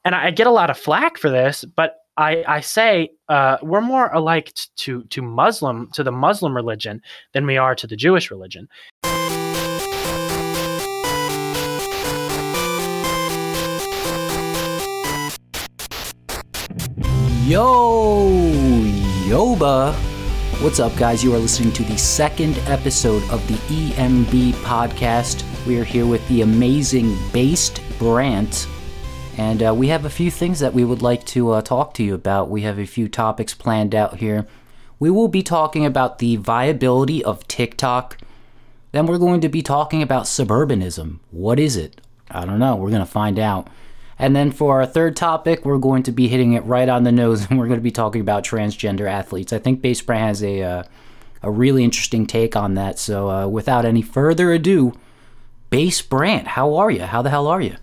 And I get a lot of flack for this, but I say we're more alike to the Muslim religion than we are to the Jewish religion. Yoba. What's up, guys? You are listening to the second episode of the EMB podcast. We are here with the amazing Based Brant, and we have a few things that we would like to talk to you about. We have a few topics planned out here. We will be talking about the viability of TikTok. Then we're going to be talking about suburbanism. What is it? I don't know. We're going to find out. And then for our third topic, we're going to be hitting it right on the nose, and we're going to be talking about transgender athletes. I think Based Brant has a really interesting take on that. So without any further ado, Based Brant, how are you? How the hell are you?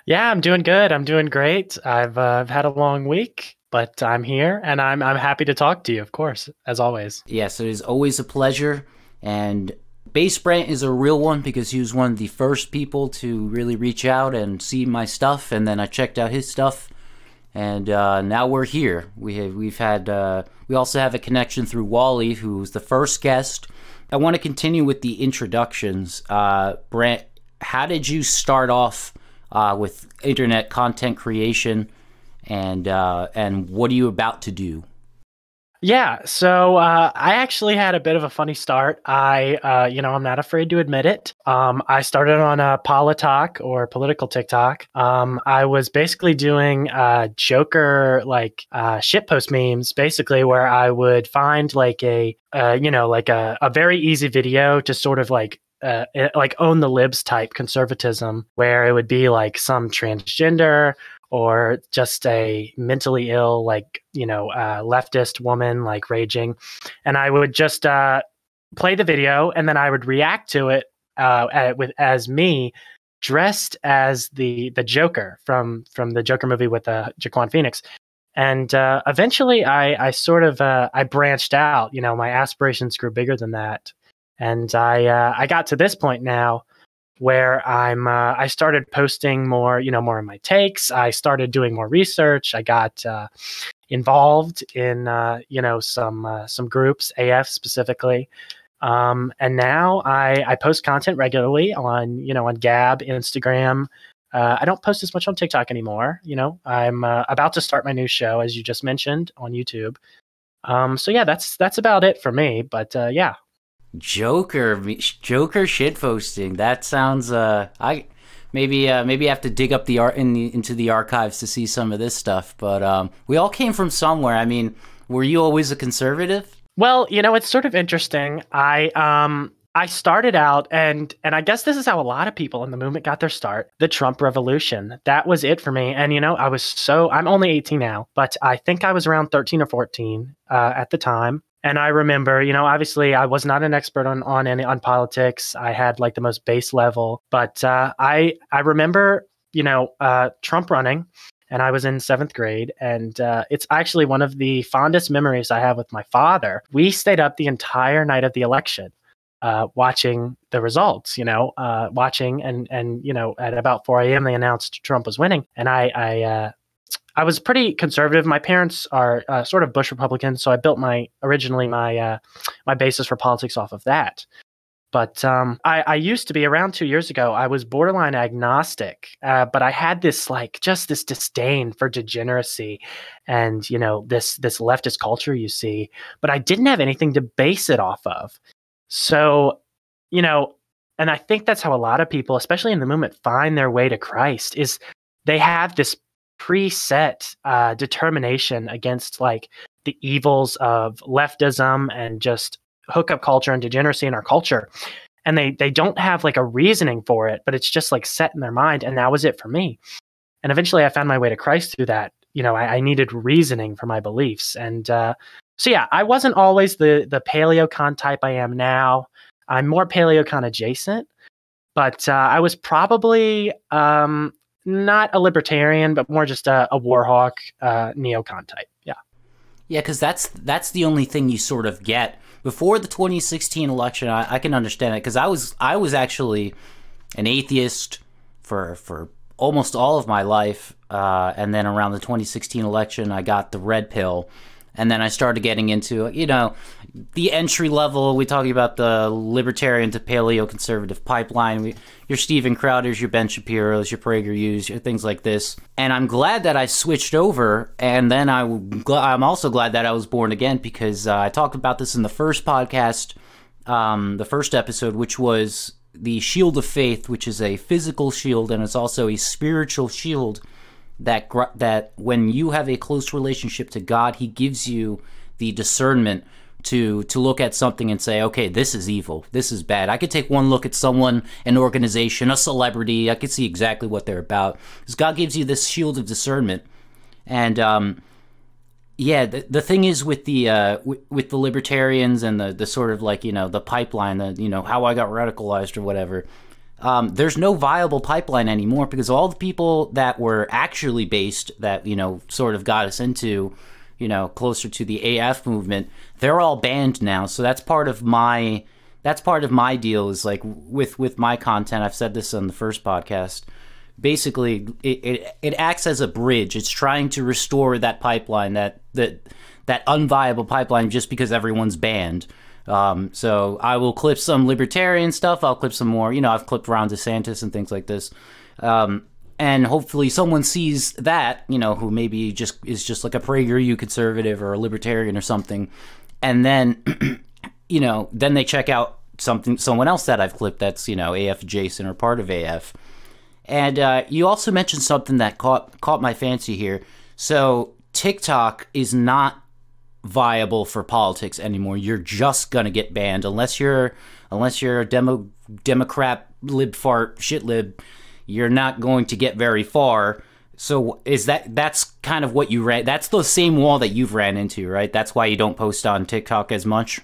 Yeah, I'm doing good. I'm doing great. I've had a long week, but I'm here, and I'm happy to talk to you, of course, as always. Yes, it is always a pleasure. And Based Brant is a real one because he was one of the first people to really reach out and see my stuff, and then I checked out his stuff, and now we're here. We also have a connection through Wally, who's the first guest. I want to continue with the introductions. Brant, how did you start off with internet content creation, and what are you about to do? Yeah, so I actually had a bit of a funny start. I'm not afraid to admit it. I started on Politalk or political TikTok. I was basically doing Joker shitpost memes, basically, where I would find a very easy video to sort of own the libs type conservatism, where it would be like some transgender or just a mentally ill, leftist woman, raging. And I would just play the video, and then I would react to it as me dressed as the Joker from the Joker movie with Joaquin Phoenix. And eventually I branched out. My aspirations grew bigger than that. And I got to this point now where I started posting more, more of my takes. I started doing more research. I got involved in, some groups, AF specifically. And now I post content regularly on Gab, Instagram. I don't post as much on TikTok anymore. I'm about to start my new show, as you just mentioned, on YouTube. So yeah, that's about it for me. But yeah. Joker shitposting. That sounds. I maybe have to dig up the art into the archives to see some of this stuff. But we all came from somewhere. I mean, were you always a conservative? Well, it's sort of interesting. I started out, and I guess this is how a lot of people in the movement got their start. The Trump revolution. That was it for me. And I'm only 18 now, but I think I was around 13 or 14 at the time. And I remember, obviously I was not an expert on politics. I had the most base level, but I remember, Trump running, and I was in 7th grade. And it's actually one of the fondest memories I have with my father. We stayed up the entire night of the election, watching the results, watching and at about 4 a.m. they announced Trump was winning. And I was pretty conservative. My parents are sort of Bush Republicans, so I built my basis for politics off of that. But I used to be, around 2 years ago, I was borderline agnostic, but I had this this disdain for degeneracy and this leftist culture you see, but I didn't have anything to base it off of. So and I think that's how a lot of people, especially in the movement, find their way to Christ, is they have this preset determination against the evils of leftism and just hookup culture and degeneracy in our culture, and they don't have a reasoning for it, but it's just set in their mind. And that was it for me. And eventually I found my way to Christ through that. I needed reasoning for my beliefs. And so yeah, I wasn't always the paleocon type I am now. I'm more paleocon adjacent, but I was probably not a libertarian, but more just a warhawk, neocon type. Yeah. Yeah, because that's the only thing you sort of get. Before the 2016 election, I can understand it, because I was actually an atheist for almost all of my life. And then around the 2016 election, I got the red pill. And then I started getting into, the entry level. We're talking about the libertarian to paleoconservative pipeline. Your Steven Crowders, your Ben Shapiro's, your PragerU's, your things like this. And I'm glad that I switched over. And then I'm also glad that I was born again, because I talked about this in the first podcast, the first episode, which was the Shield of Faith, which is a physical shield, and it's also a spiritual shield. That when you have a close relationship to God, he gives you the discernment to look at something and say, okay, this is evil, this is bad. I could take one look at someone, an organization, a celebrity, I could see exactly what they're about, because God gives you this shield of discernment. And the thing is with the libertarians and the sort of like, the pipeline, how I got radicalized or whatever. There's no viable pipeline anymore, because all the people that were actually based, that, sort of got us into, closer to the AF movement, they're all banned now. So that's part of my deal, is like with my content. I've said this on the first podcast. Basically, it acts as a bridge. It's trying to restore that pipeline, that unviable pipeline, just because everyone's banned. So I will clip some libertarian stuff. I'll clip some more, I've clipped Ron DeSantis and things like this. And hopefully someone sees that, who maybe is just like a PragerU conservative or a libertarian or something. And then, then they check out someone else that I've clipped that's, AF adjacent or part of AF. And you also mentioned something that caught my fancy here. So TikTok is not viable for politics anymore. You're just gonna get banned unless you're a Democrat, lib fart, shit lib. You're not going to get very far. So that's kind of what you ran? That's the same wall that you've ran into, right? That's why you don't post on TikTok as much.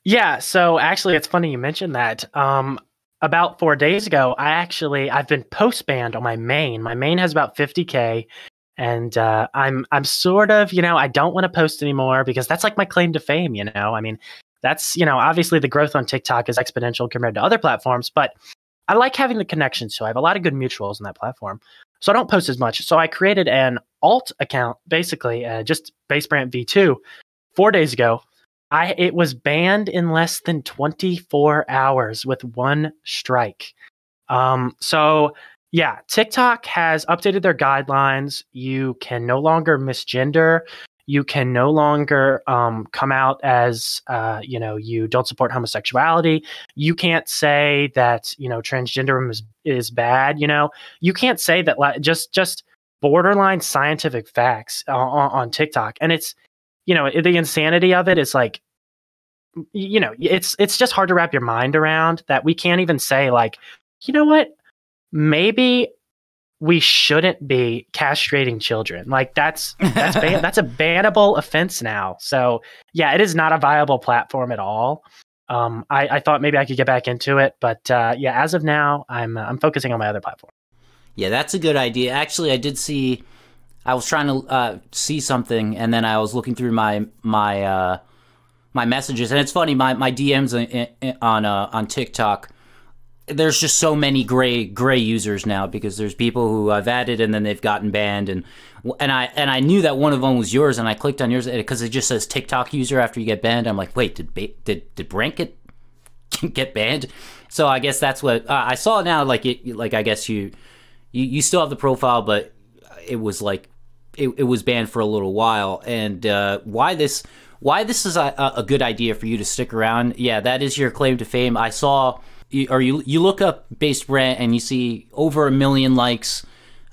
Yeah. So actually, it's funny you mentioned that. About 4 days ago, I've been post banned on my main. My main has about 50K. And I'm sort of, I don't want to post anymore, because that's like my claim to fame, I mean, that's, obviously the growth on TikTok is exponential compared to other platforms, but I like having the connections. So I have a lot of good mutuals on that platform. So I don't post as much. So I created an alt account, basically, just Basebrant V2 4 days ago. It was banned in less than 24 hours with one strike. So yeah, TikTok has updated their guidelines. You can no longer misgender. You can no longer come out as, you don't support homosexuality. You can't say that, transgenderism is bad. You can't say that, just borderline scientific facts on TikTok. And it's, the insanity of it is like, it's just hard to wrap your mind around that we can't even say like, you know what? Maybe we shouldn't be castrating children. Like that's a bannable offense now. So yeah, it is not a viable platform at all. I thought maybe I could get back into it, but yeah, as of now, I'm focusing on my other platform. Yeah, that's a good idea. Actually, I was trying to see something, and then I was looking through my messages, and it's funny, my DMs on TikTok. There's just so many gray users now, because there's people who I've added and then they've gotten banned, and I knew that one of them was yours, and I clicked on yours because it just says TikTok user after you get banned. I'm like, wait, did Brent get banned? So I guess that's what I saw now. Like I guess you still have the profile, but it was like it was banned for a little while. And why this is a good idea for you to stick around? Yeah, that is your claim to fame. I saw. Or you look up Based Brent and you see over 1 million likes.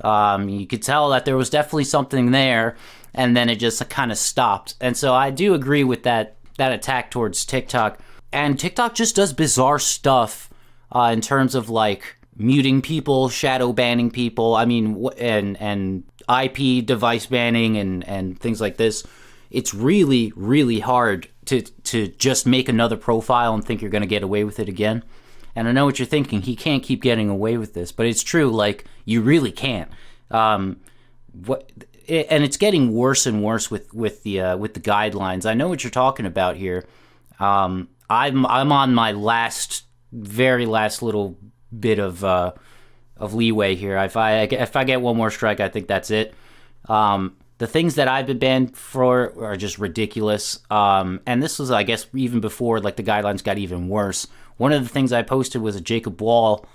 You could tell that there was definitely something there, and then it just kind of stopped. And so I do agree with that attack towards TikTok. And TikTok just does bizarre stuff in terms of like muting people, shadow banning people. I mean, and IP device banning and things like this. It's really, really hard to just make another profile and think you're going to get away with it again. And I know what you're thinking. He can't keep getting away with this, but it's true. Like, you really can't. And it's getting worse and worse with the guidelines. I know what you're talking about here. I'm on my very last little bit of of leeway here. If I get one more strike, I think that's it. The things that I've been banned for are just ridiculous. And this was, I guess, even before like the guidelines got even worse. One of the things I posted was a Jacob Wall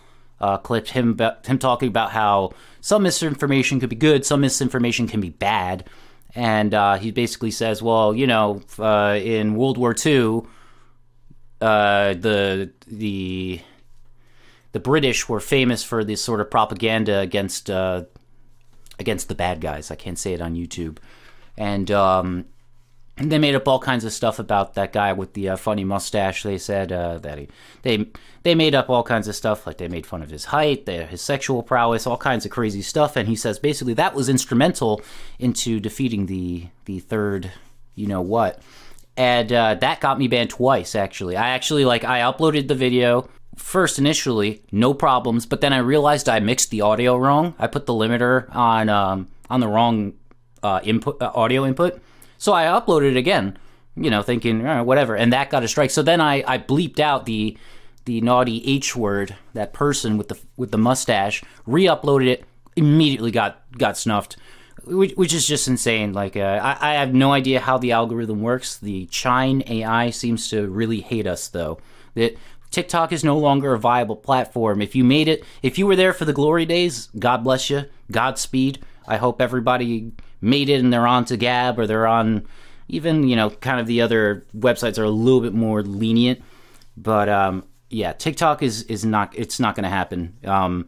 clip, him talking about how some misinformation could be good, some misinformation can be bad. And he basically says, well, you know, in World War II, the British were famous for this sort of propaganda against the bad guys. I can't say it on YouTube. And they made up all kinds of stuff about that guy with the funny mustache. They said that they made up all kinds of stuff, like they made fun of his height, his sexual prowess, all kinds of crazy stuff. And he says basically that was instrumental into defeating the third, you know what. And that got me banned twice, actually. I uploaded the video first initially, no problems, but then I realized I mixed the audio wrong. I put the limiter on the wrong audio input. So I uploaded it again, you know, thinking, whatever, and that got a strike. So then I bleeped out the naughty H word, that person with the mustache, re-uploaded it, immediately got snuffed, which is just insane. Like, I have no idea how the algorithm works. The Chine AI seems to really hate us, though. That TikTok is no longer a viable platform. If you made it, if you were there for the glory days, God bless you, Godspeed. I hope everybody made it and they're on to Gab, or they're on even, you know, kind of the other websites are a little bit more lenient. But yeah, TikTok is not, it's not going to happen. Yeah,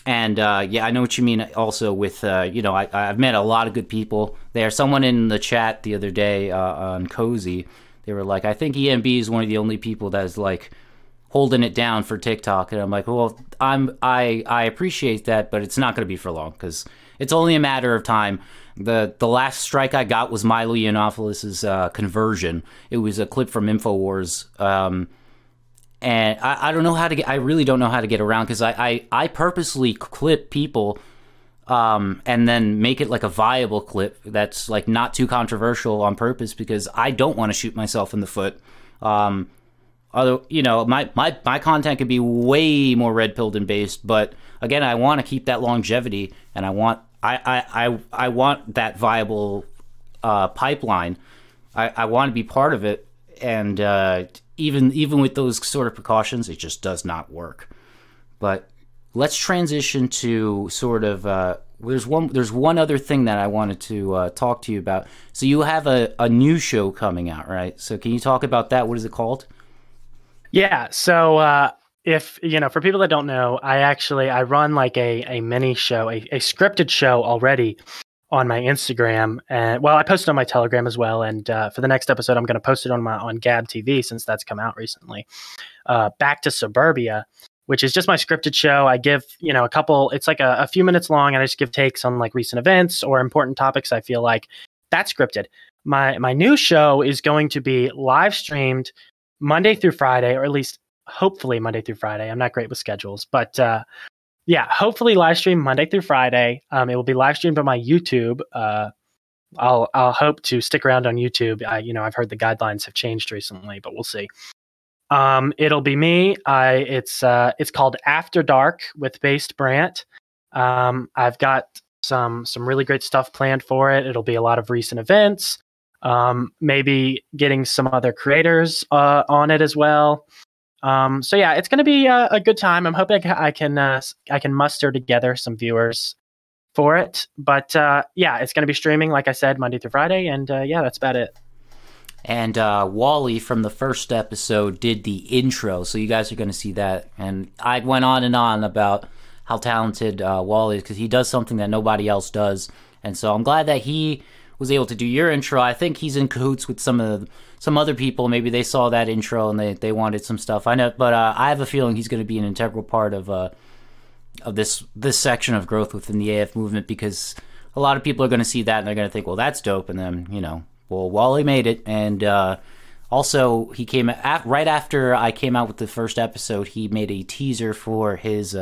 I know what you mean also with, you know, I've met a lot of good people there. Someone in the chat the other day on Cozy, they were like, I think EMB is one of the only people that is like holding it down for TikTok. And I'm like, well, I appreciate that, but it's not going to be for long, because it's only a matter of time. The last strike I got was Milo Yiannopoulos' conversion. It was a clip from InfoWars. And I don't know how to get, I really don't know how to get around, because I purposely clip people and then make it like a viable clip that's like not too controversial on purpose, because I don't want to shoot myself in the foot. Although, you know, my content could be way more red pilled and based, but again, I want to keep that longevity, and I want that viable pipeline. I want to be part of it, and even with those sort of precautions, it just does not work. But let's transition to sort of there's one other thing that I wanted to talk to you about. So you have a new show coming out, right? So can you talk about that? What is it called? Yeah. So if, you know, for people that don't know, I run like a mini show, a scripted show already on my Instagram, and well, I posted on my Telegram as well. And for the next episode, I'm going to post it on Gab TV, since that's come out recently. Back to Suburbia, which is just my scripted show. I give, you know, it's like a few minutes long, and I just give takes on like recent events or important topics. I feel like that's scripted. My new show is going to be live streamed Monday through Friday, or at least hopefully Monday through Friday. I'm not great with schedules, but yeah, hopefully live stream Monday through Friday. It will be live streamed on my YouTube. I'll hope to stick around on YouTube. I've heard the guidelines have changed recently, but we'll see. It'll be me. It's called After Dark with Based Brant. I've got some really great stuff planned for it. It'll be a lot of recent events. Maybe getting some other creators on it as well. So yeah, it's going to be a good time. I'm hoping I can muster together some viewers for it. But yeah, it's going to be streaming, like I said, Monday through Friday, and yeah, that's about it. And Wally from the first episode did the intro, so you guys are going to see that. And I went on and on about how talented Wally is, because he does something that nobody else does. And so I'm glad that he was able to do your intro. I think he's in cahoots with some other people. Maybe they saw that intro and they wanted some stuff. I know, but I have a feeling he's going to be an integral part of this section of growth within the AF movement, because a lot of people are going to see that and they're going to think, well, that's dope. And then, you know, well, Wally made it. And also, he came right after I came out with the first episode. He made a teaser for his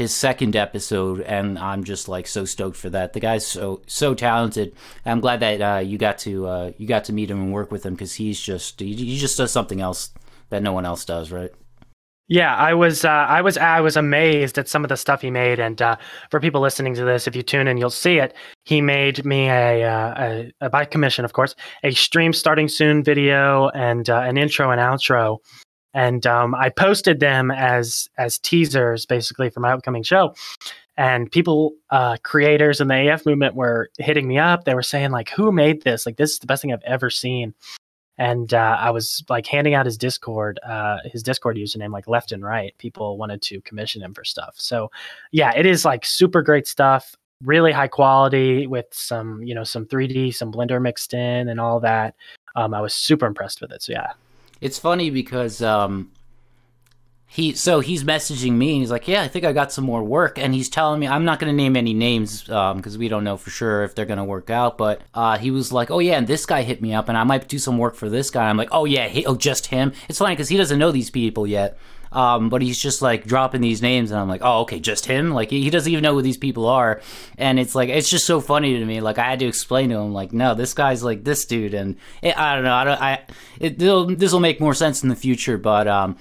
second epised, and I'm just like so stoked for that. The guy's so talented. I'm glad that you got to meet him and work with him, because he just does something else that no one else does, right? Yeah, I was amazed at some of the stuff he made, and for people listening to this, if you tune in, you'll see it. He made me a by commission, of course, a stream starting soon video and an intro and outro, and I posted them as teasers, basically, for my upcoming show. And people, creators in the AF movement, were hitting me up. They were saying like, "Who made this? Like, this is the best thing I've ever seen." And I was like handing out his Discord username like left and right. People wanted to commission him for stuff. So yeah, it is like super great stuff, really high quality with some, some 3D, some Blender mixed in and all that. I was super impressed with it. So yeah. It's funny because he's messaging me and he's like, yeah, I think I got some more work, and he's telling me, I'm not going to name any names because we don't know for sure if they're going to work out, but he was like, oh yeah, and this guy hit me up and I might do some work for this guy. I'm like, oh yeah, just him. It's funny because he doesn't know these people yet, but he's just like dropping these names and I'm like, oh okay, just him. Like he doesn't even know who these people are, and it's like, it's just so funny to me. Like I had to explain to him like, no, this guy's like this dude, and I don't know, this will make more sense in the future, but I'm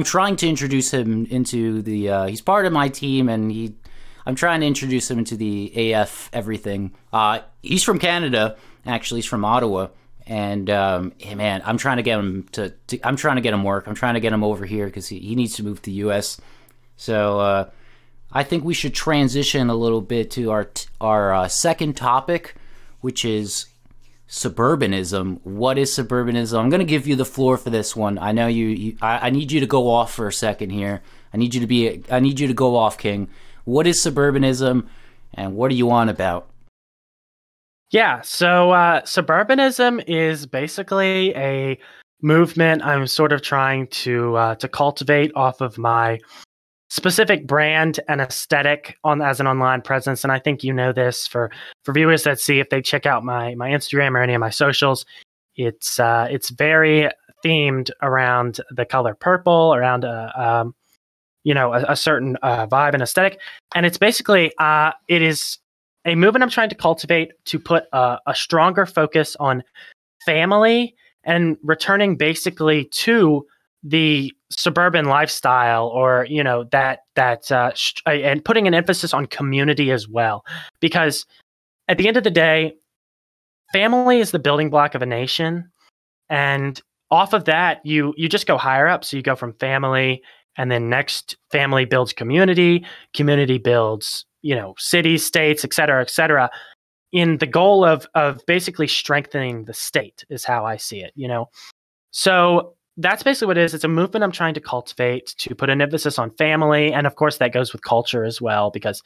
trying to introduce him into the, he's part of my team, and I'm trying to introduce him into the AF everything. He's from Canada, actually, he's from Ottawa, and man, I'm trying to get him I'm trying to get him work. I'm trying to get him over here because he needs to move to the US. So I think we should transition a little bit to our second topic, which is suburbanism. What is suburbanism? I'm going to give you the floor for this one. I know I need you to go off for a second here. I need you to go off, King. What is suburbanism and what are you on about? Yeah, so suburbanism is basically a movement I'm sort of trying to cultivate off of my specific brand and aesthetic as an online presence. And I think you know this for viewers that see, if they check out my Instagram or any of my socials, it's very themed around the color purple, around a certain vibe and aesthetic. And it's basically it is a movement I'm trying to cultivate to put a stronger focus on family and returning basically to the suburban lifestyle, or and putting an emphasis on community as well, because at the end of the day, family is the building block of a nation, and off of that you just go higher up. So you go from family, and then next, family builds community builds cities, states, etc., in the goal of basically strengthening the state, is how I see it. So that's basically what it is. It's a movement I'm trying to cultivate to put an emphasis on family, and of course that goes with culture as well, because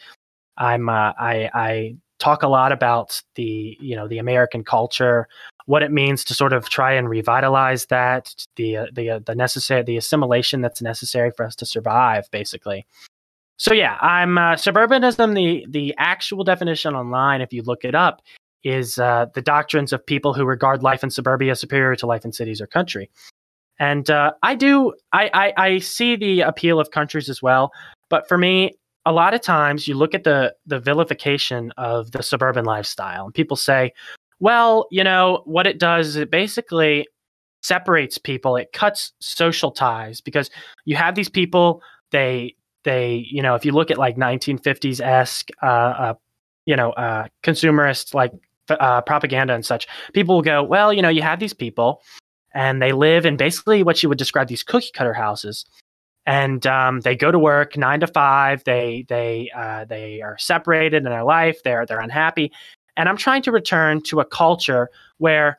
I talk a lot about the American culture, what it means to sort of try and revitalize that, the assimilation that's necessary for us to survive, basically. So yeah, I'm suburbanism. The actual definition online, if you look it up, is the doctrines of people who regard life in suburbia superior to life in cities or country. And I see the appeal of countries as well. But for me, a lot of times you look at the vilification of the suburban lifestyle, and people say, well, what it does is it basically separates people. It cuts social ties, because you have these people, they if you look at like 1950s-esque, consumerist, like propaganda and such, people will go, well, you have these people, and they live in basically what you would describe these cookie cutter houses, and they go to work 9 to 5. They are separated in their life. They're unhappy, and I'm trying to return to a culture where,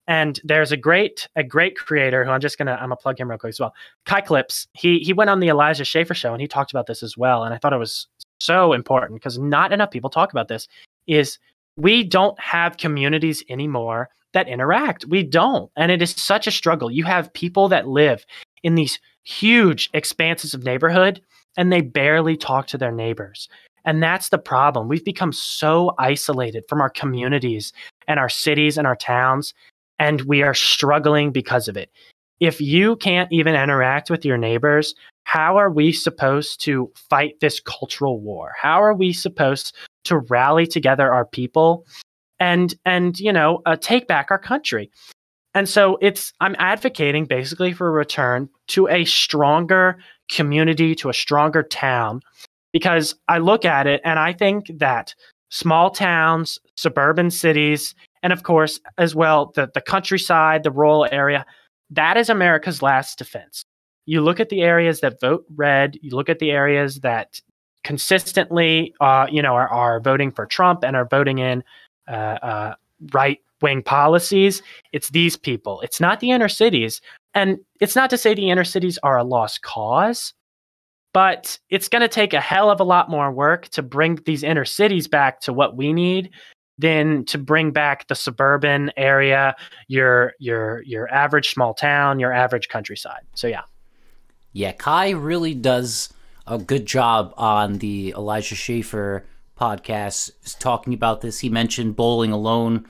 and there's a great creator who I'm gonna plug him real quick as well, Kai Clips. He went on the Elijah Schaffer show and he talked about this as well, and I thought it was so important because not enough people talk about this. Is we don't have communities anymore that interact. We don't. And it is such a struggle. You have people that live in these huge expanses of neighborhood and they barely talk to their neighbors. And that's the problem. We've become so isolated from our communities and our cities and our towns, and we are struggling because of it. If you can't even interact with your neighbors, how are we supposed to fight this cultural war? How are we supposed to rally together our people and take back our country? And so I'm advocating basically for a return to a stronger community, to a stronger town, because I look at it and I think that small towns, suburban cities, and of course, as well, the countryside, the rural area, that is America's last defense. You look at the areas that vote red, you look at the areas that consistently, are voting for Trump and are voting in right-wing policies. It's these people. It's not the inner cities. And it's not to say the inner cities are a lost cause, but it's going to take a hell of a lot more work to bring these inner cities back to what we need than to bring back the suburban area, your average small town, your average countryside. So yeah. Yeah, Kai really does a good job on the Elijah Schaffer podcast talking about this. He mentioned Bowling Alone,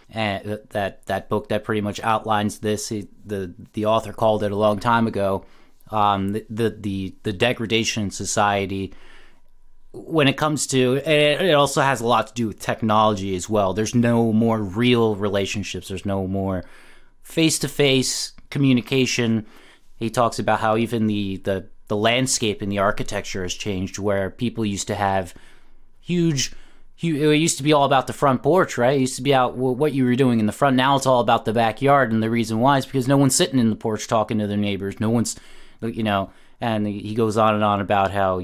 and that book that pretty much outlines this. The author called it a long time ago. The degradation in society when it comes to it also has a lot to do with technology as well. There's no more real relationships. There's no more face-to-face communication. He talks about how even the landscape and the architecture has changed, where people used to have huge, it used to be all about the front porch, right? It used to be out what you were doing in the front. Now it's all about the backyard, and the reason why is because no one's sitting in the porch talking to their neighbors. No one's, and he goes on and on about how,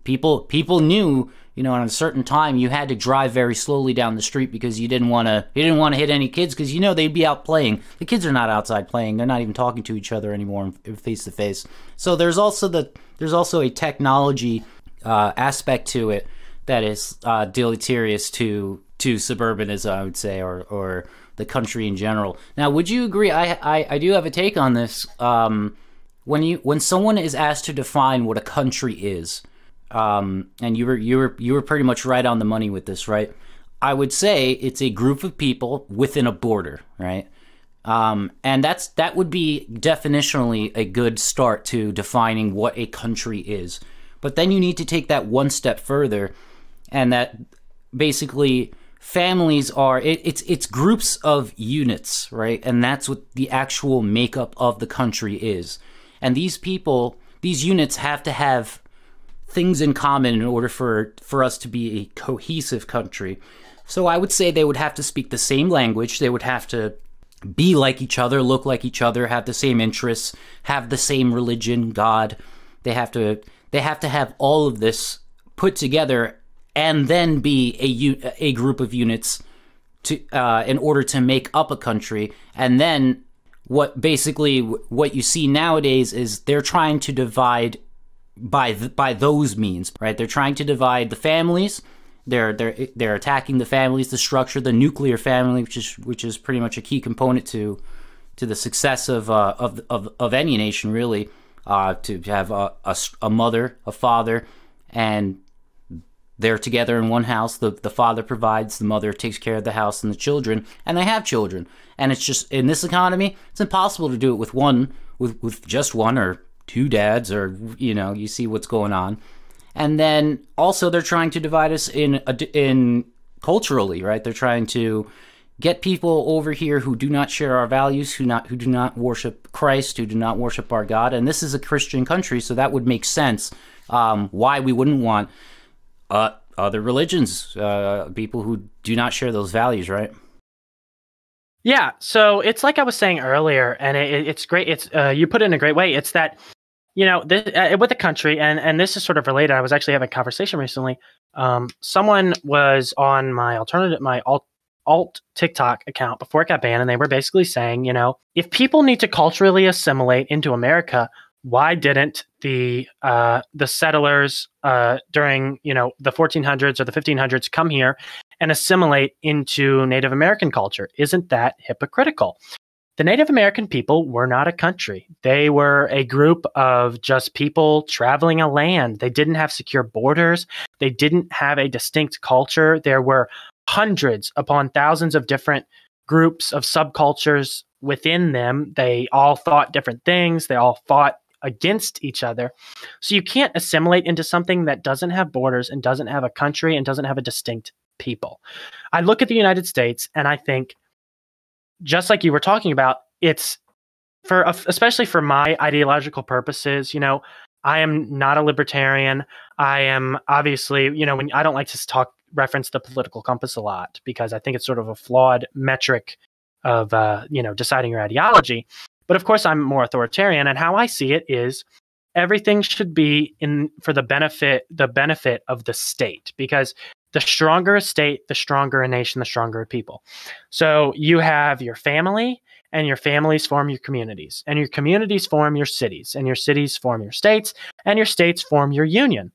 people knew, at a certain time you had to drive very slowly down the street because you didn't want to hit any kids because, they'd be out playing. The kids are not outside playing. They're not even talking to each other anymore face to face. So there's also a technology aspect to it that is deleterious to suburbanism, I would say, or the country in general. Now, would you agree? I do have a take on this. When someone is asked to define what a country is, and you were pretty much right on the money with this, right? I would say it's a group of people within a border, right? And that would be definitionally a good start to defining what a country is. But then you need to take that one step further, and that basically families are it's groups of units, right? And that's what the actual makeup of the country is. And these units have to have things in common in order for us to be a cohesive country. So I would say they would have to speak the same language. They would have to be like each other, look like each other, have the same interests, have the same religion, God. They have to have all of this put together and then be a group of units in order to make up a country. And then what you see nowadays is they're trying to divide by those means, right? They're trying to divide the families. They're attacking the families, the structure, the nuclear family, which is pretty much a key component to the success of any nation, really. To have a mother, a father, and they're together in one house. The father provides, the mother takes care of the house and the children, and they have children. And it's just, in this economy, it's impossible to do it with just one or two dads, or, you see what's going on. And then also they're trying to divide us in culturally, right? They're trying to get people over here who do not share our values, who do not worship Christ, who do not worship our God. And this is a Christian country, so that would make sense why we wouldn't want other religions, people who do not share those values, right? Yeah, so it's like I was saying earlier, and it's great. It's you put it in a great way. It's that, this, with the country, and this is sort of related. I was actually having a conversation recently. Someone was on my alt TikTok account before it got banned, and they were basically saying, if people need to culturally assimilate into America, why didn't the settlers during the 1400s or the 1500s come here and assimilate into Native American culture? Isn't that hypocritical? The Native American people were not a country. They were a group of just people traveling a land. They didn't have secure borders. They didn't have a distinct culture. There were hundreds upon thousands of different groups of subcultures within them. They all thought different things. They all fought against each other. So you can't assimilate into something that doesn't have borders and doesn't have a country and doesn't have a distinct people. I look at the United States and I think, just like you were talking about, it's especially for my ideological purposes, I am not a libertarian. I am obviously, when I don't like to reference the political compass a lot because I think it's sort of a flawed metric of, deciding your ideology. But of course, I'm more authoritarian, and how I see it is everything should be for the benefit of the state, because the stronger a state, the stronger a nation, the stronger a people. So you have your family, and your families form your communities, and your communities form your cities, and your cities form your states, and your states form your union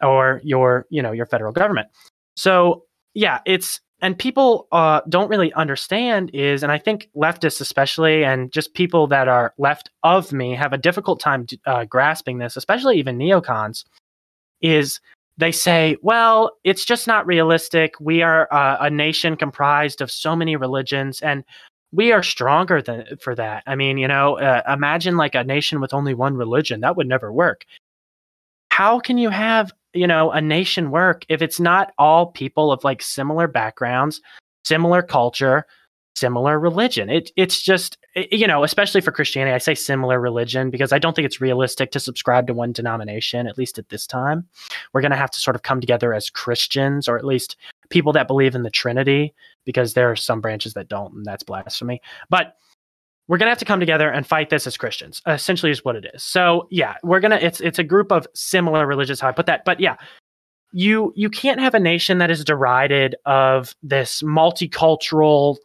or your federal government. So yeah, and people don't really understand and I think leftists especially, and just people that are left of me have a difficult time grasping this, especially even neocons, is they say, well, it's just not realistic. We are a nation comprised of so many religions, and we are stronger for that. I mean, imagine like a nation with only one religion. That would never work. How can you have, a nation work if it's not all people of like similar backgrounds, similar culture, similar religion? It's just, especially for Christianity, I say similar religion because I don't think it's realistic to subscribe to one denomination, at least at this time. We're going to have to sort of come together as Christians, or at least people that believe in the Trinity, because there are some branches that don't, and that's blasphemy. But we're going to have to come together and fight this as Christians, essentially is what it is. So yeah, it's a group of similar religions, how I put that. But yeah, you can't have a nation that is derided of this multicultural,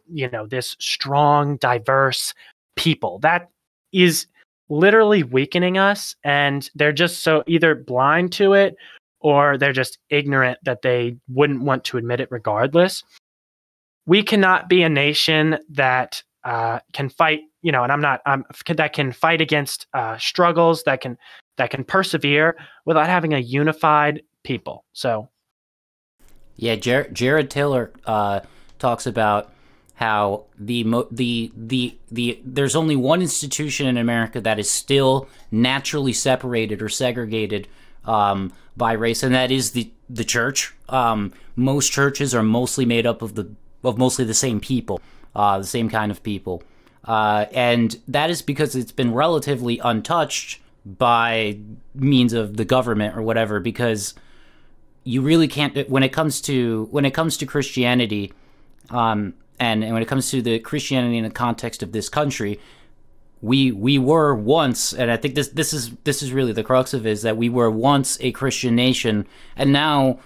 this strong, diverse people. That is literally weakening us, and they're just so either blind to it or they're just ignorant that they wouldn't want to admit it regardless. We cannot be a nation that can fight, that can fight against struggles, that can persevere without having a unified people. So, yeah, Jared Taylor talks about how there's only one institution in America that is still naturally separated or segregated by race, and that is the church. Most churches are mostly made up of mostly the same people, the same kind of people, and that is because it's been relatively untouched by means of the government or whatever. Because you really can't, when it comes to Christianity, and when it comes to the Christianity in the context of this country, we were once, and I think this is really the crux of it, is that we were once a Christian nation, and now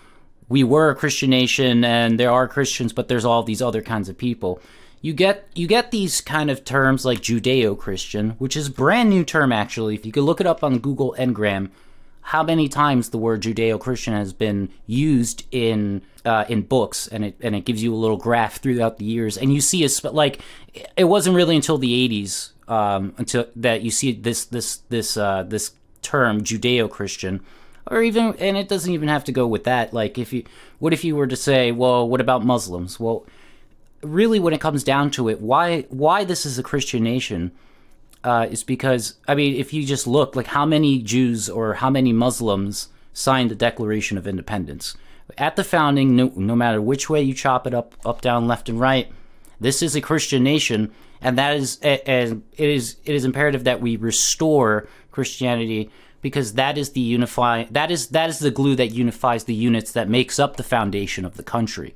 we were a Christian nation, and there are Christians, but there's all these other kinds of people. You get these kind of terms like Judeo-Christian, which is a brand new term actually. If you could look it up on Google Ngram, how many times the word Judeo-Christian has been used in books, and it gives you a little graph throughout the years, and you see like it wasn't really until the 80s until that you see this term Judeo-Christian, or even, and it doesn't even have to go with that. Like what if you were to say, well, what about Muslims? Well, really, when it comes down to it, why this is a Christian nation is because, I mean, if you just look, like, how many Jews or how many Muslims signed the Declaration of Independence? At the founding, no matter which way you chop it up, down, left, and right, this is a Christian nation, and that is, and it is imperative that we restore Christianity, because that is the the glue that unifies the units that makes up the foundation of the country.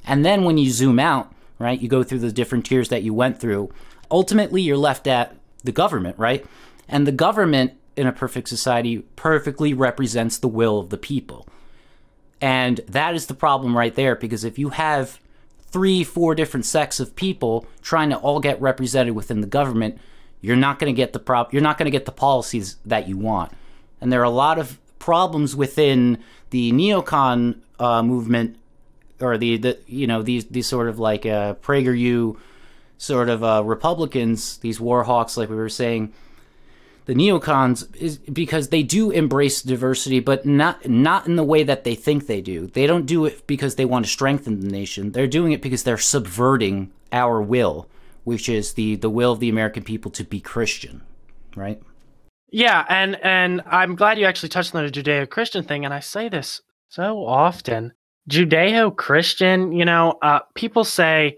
And then when you zoom out, right, you go through the different tiers that you went through, ultimately you're left at the government, right? And the government in a perfect society perfectly represents the will of the people. And that is the problem right there, because if you have 3-4 different sects of people trying to all get represented within the government, you're not going to get the policies that you want. And there are a lot of problems within the neocon movement, or these sort of like PragerU sort of Republicans, these war hawks, like we were saying, the neocons, is because they do embrace diversity, but not in the way that they think they do. They don't do it because they want to strengthen the nation. They're doing it because they're subverting our will, which is the will of the American people to be Christian, right? Yeah, and I'm glad you actually touched on the Judeo-Christian thing, and I say this so often. Judeo-Christian, people say,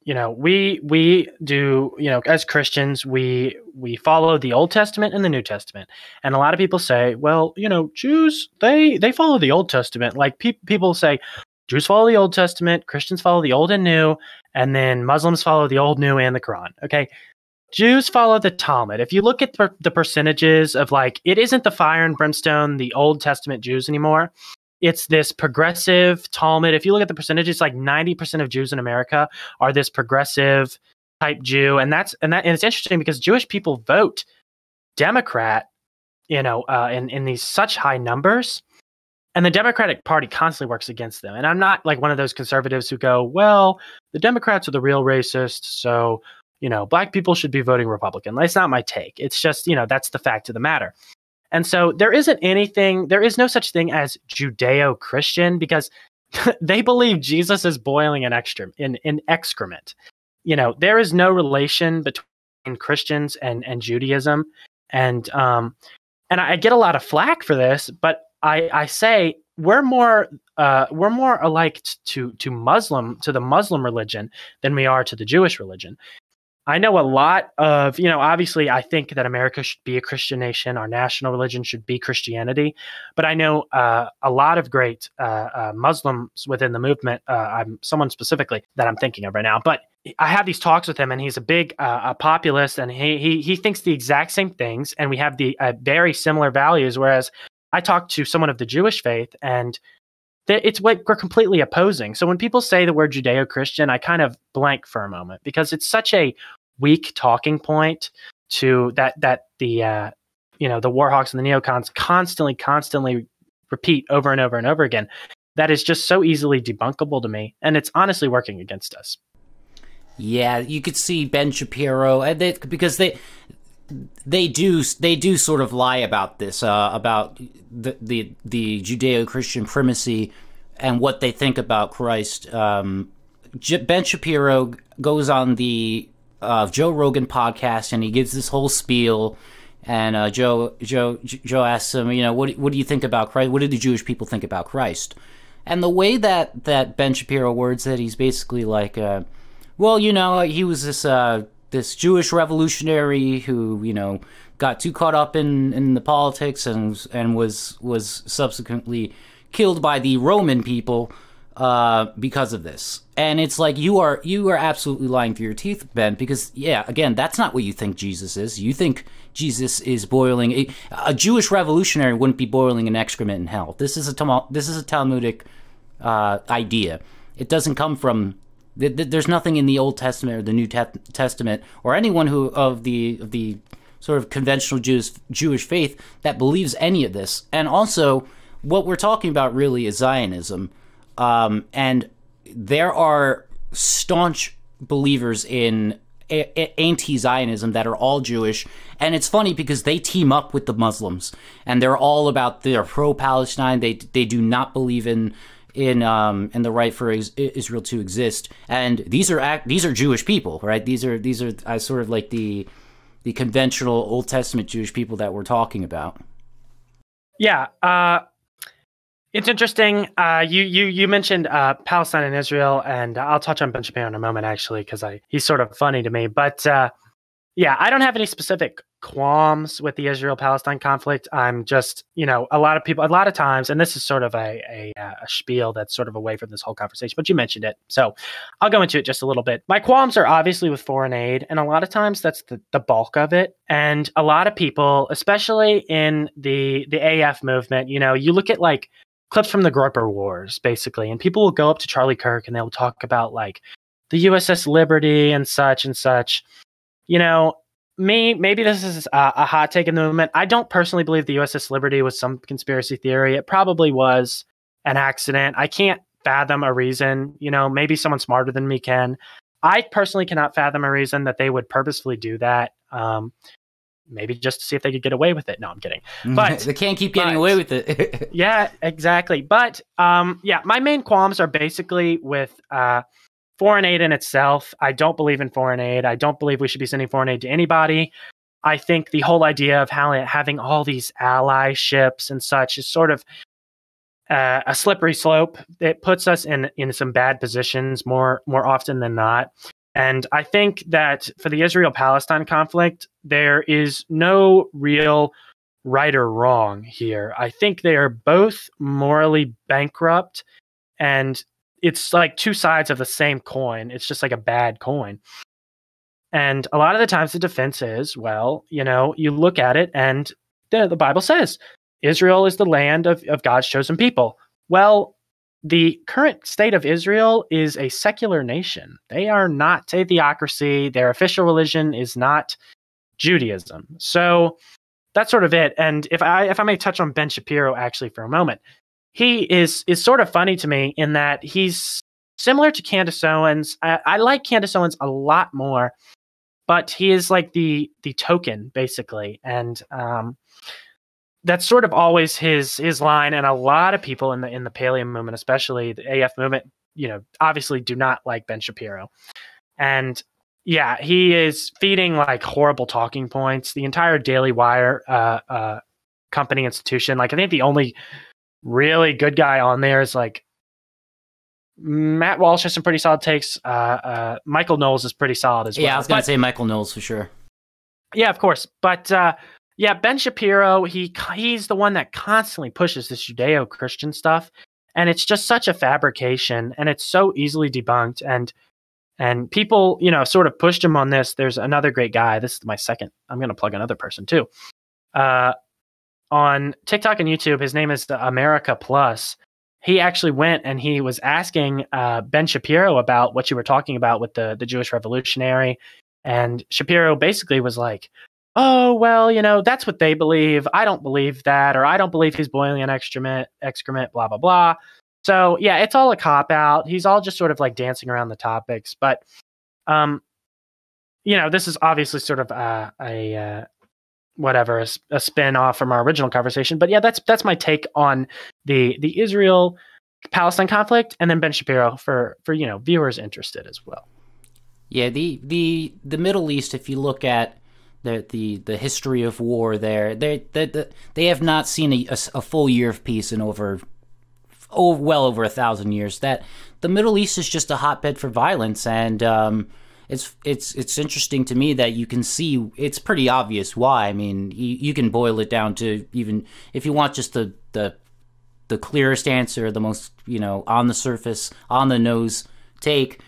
we do, as Christians, we follow the Old Testament and the New Testament. And a lot of people say, well, Jews, they follow the Old Testament. Like people say Jews follow the Old Testament, Christians follow the Old and New, and then Muslims follow the Old, New, and the Quran. Okay. Jews follow the Talmud. If you look at the percentages of it isn't the fire and brimstone, the Old Testament Jews anymore. It's this progressive Talmud. If you look at the percentages, 90% of Jews in America are this progressive type Jew. And it's interesting because Jewish people vote Democrat, in these such high numbers. And the Democratic Party constantly works against them. And I'm not one of those conservatives who go, well, the Democrats are the real racists, so black people should be voting Republican. That's not my take. It's just, that's the fact of the matter. And so there is no such thing as Judeo-Christian because they believe Jesus is boiling in excrement. There is no relation between Christians and Judaism. And I get a lot of flack for this, but I say we're more alike to the Muslim religion than we are to the Jewish religion. I know a lot of, obviously I think that America should be a Christian nation. Our national religion should be Christianity. But I know a lot of great Muslims within the movement. I'm someone specifically that I'm thinking of right now. But I have these talks with him, and he's a big populist, and he thinks the exact same things. And we have the very similar values. Whereas I talk to someone of the Jewish faith, and it's what we're completely opposing. So when people say the word Judeo-Christian, I kind of blank for a moment because it's such a weak talking point to that the Warhawks and the neocons constantly repeat over and over and over again. That is just so easily debunkable to me, and it's honestly working against us. Yeah, you could see Ben Shapiro, and because they do sort of lie about this, about the Judeo-Christian primacy and what they think about Christ. Ben Shapiro goes on the Joe Rogan podcast, and he gives this whole spiel. And Joe asks him, what do you think about Christ? What do the Jewish people think about Christ? And the way that Ben Shapiro words it, he's basically like, he was this Jewish revolutionary who, got too caught up in the politics and was subsequently killed by the Roman people because of this. And it's like, you are absolutely lying through your teeth, Ben, because again, that's not what you think Jesus is. You think Jesus is boiling a Jewish revolutionary wouldn't be boiling an excrement in hell. This is a Talmudic idea. It doesn't come from. There's nothing in the Old Testament or the New Testament or anyone who of the sort of conventional Jewish faith that believes any of this. And also, what we're talking about really is Zionism, and there are staunch believers in anti-Zionism that are all Jewish, and it's funny because they team up with the Muslims, and they're pro-Palestine. They do not believe in the right for Israel to exist, and these are Jewish people, right? These are sort of like the conventional Old Testament Jewish people that we're talking about. Yeah, it's interesting. You mentioned Palestine and Israel, and I'll touch on Ben Shapiro in a moment, actually, because he's sort of funny to me. But I don't have any specific qualms with the Israel-Palestine conflict. I'm just, a lot of times, and this is sort of a spiel that's sort of away from this whole conversation, but you mentioned it, so I'll go into it just a little bit. My qualms are obviously with foreign aid, and a lot of times that's the bulk of it. And a lot of people, especially in the AF movement, you look at clips from the Groyper Wars, basically, and people will go up to Charlie Kirk and they'll talk about the USS Liberty and such and such. Maybe this is a hot take in the movement. I don't personally believe the USS Liberty was some conspiracy theory. It probably was an accident. I can't fathom a reason. Maybe someone smarter than me can. I personally cannot fathom a reason that they would purposefully do that. Maybe just to see if they could get away with it. No, I'm kidding. But they can't keep getting away with it. Yeah, exactly. But my main qualms are basically with foreign aid in itself. I don't believe in foreign aid. I don't believe we should be sending foreign aid to anybody. I think the whole idea of having all these allyships and such is sort of a slippery slope. It puts us in some bad positions more often than not. And I think that for the Israel-Palestine conflict, there is no real right or wrong here. I think they are both morally bankrupt, and it's like two sides of the same coin. It's just like a bad coin. And a lot of the times the defense is, well, you look at it and the Bible says Israel is the land of God's chosen people. Well, the current state of Israel is a secular nation. They are not a theocracy. Their official religion is not Judaism. So that's sort of it. And if I may touch on Ben Shapiro actually for a moment, he is sort of funny to me in that he's similar to Candace Owens. I like Candace Owens a lot more, but he is like the token basically, and that's sort of always his line. And a lot of people in the paleo movement, especially the AF movement, obviously do not like Ben Shapiro. And yeah, he is feeding like horrible talking points. The entire Daily Wire company institution, like I think the only really good guy on there is like Matt Walsh has some pretty solid takes. Michael Knowles is pretty solid as well. Yeah, I was going to say Michael Knowles for sure. Yeah, of course. But yeah, Ben Shapiro, he's the one that constantly pushes this Judeo-Christian stuff. And it's just such a fabrication, and it's so easily debunked. And people, sort of pushed him on this. There's another great guy. This is my second. I'm going to plug another person too. On TikTok and YouTube, his name is America Plus. He actually went and he was asking Ben Shapiro about what you were talking about with the Jewish revolutionary. And Shapiro basically was like, oh, well, that's what they believe. I don't believe that, or I don't believe he's boiling an excrement, blah, blah, blah. So, yeah, it's all a cop-out. He's all just sort of like dancing around the topics. But, this is obviously sort of a spin-off from our original conversation. But yeah, that's my take on the Israel-Palestine conflict, and then Ben Shapiro for viewers interested as well. Yeah, the Middle East, if you look at the history of war there, they have not seen a full year of peace in well over 1,000 years. That the Middle East is just a hotbed for violence, and it's interesting to me that you can see it's pretty obvious why. I mean, you can boil it down to, even if you want just the clearest answer, the most on the surface, on the nose take,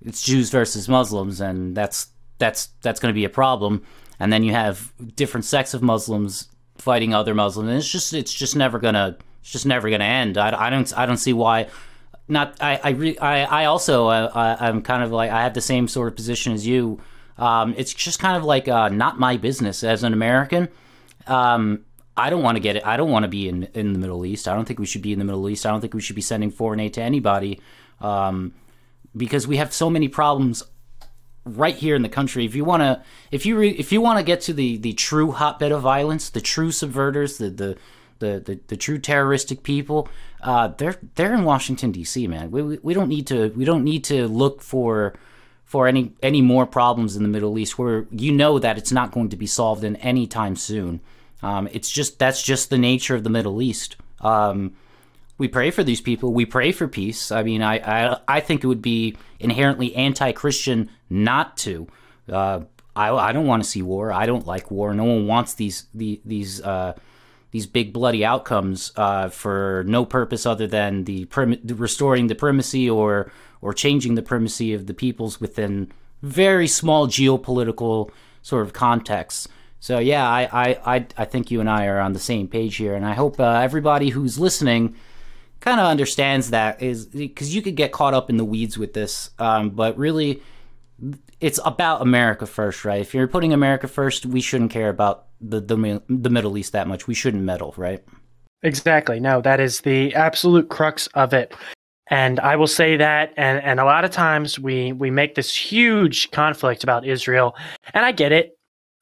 it's Jews versus Muslims, and that's going to be a problem. And then you have different sects of Muslims fighting other Muslims, and it's just never gonna end. I don't see why. I also I'm kind of like, I have the same sort of position as you. It's just kind of like not my business as an American. I don't want to get it. I don't want to be in the Middle East. I don't think we should be in the Middle East. I don't think we should be sending foreign aid to anybody, because we have so many problems right here in the country. If you want to get to the true hotbed of violence, the true subverters, the true terroristic people, they're in Washington D.C., man. We don't need to look for any more problems in the Middle East where that it's not going to be solved in any time soon. That's just the nature of the Middle East. We pray for these people. We pray for peace. I mean, I think it would be inherently anti-Christian not to. I don't want to see war. I don't like war. No one wants these big bloody outcomes for no purpose other than restoring the primacy or changing the primacy of the peoples within very small geopolitical sort of contexts. So yeah, I think you and I are on the same page here, and I hope everybody who's listening kind of understands that, is because you could get caught up in the weeds with this, but really it's about America first, right? If you're putting America first, we shouldn't care about the Middle East that much. We shouldn't meddle, right? Exactly. No, that is the absolute crux of it. And I will say that, and a lot of times we make this huge conflict about Israel, and I get it.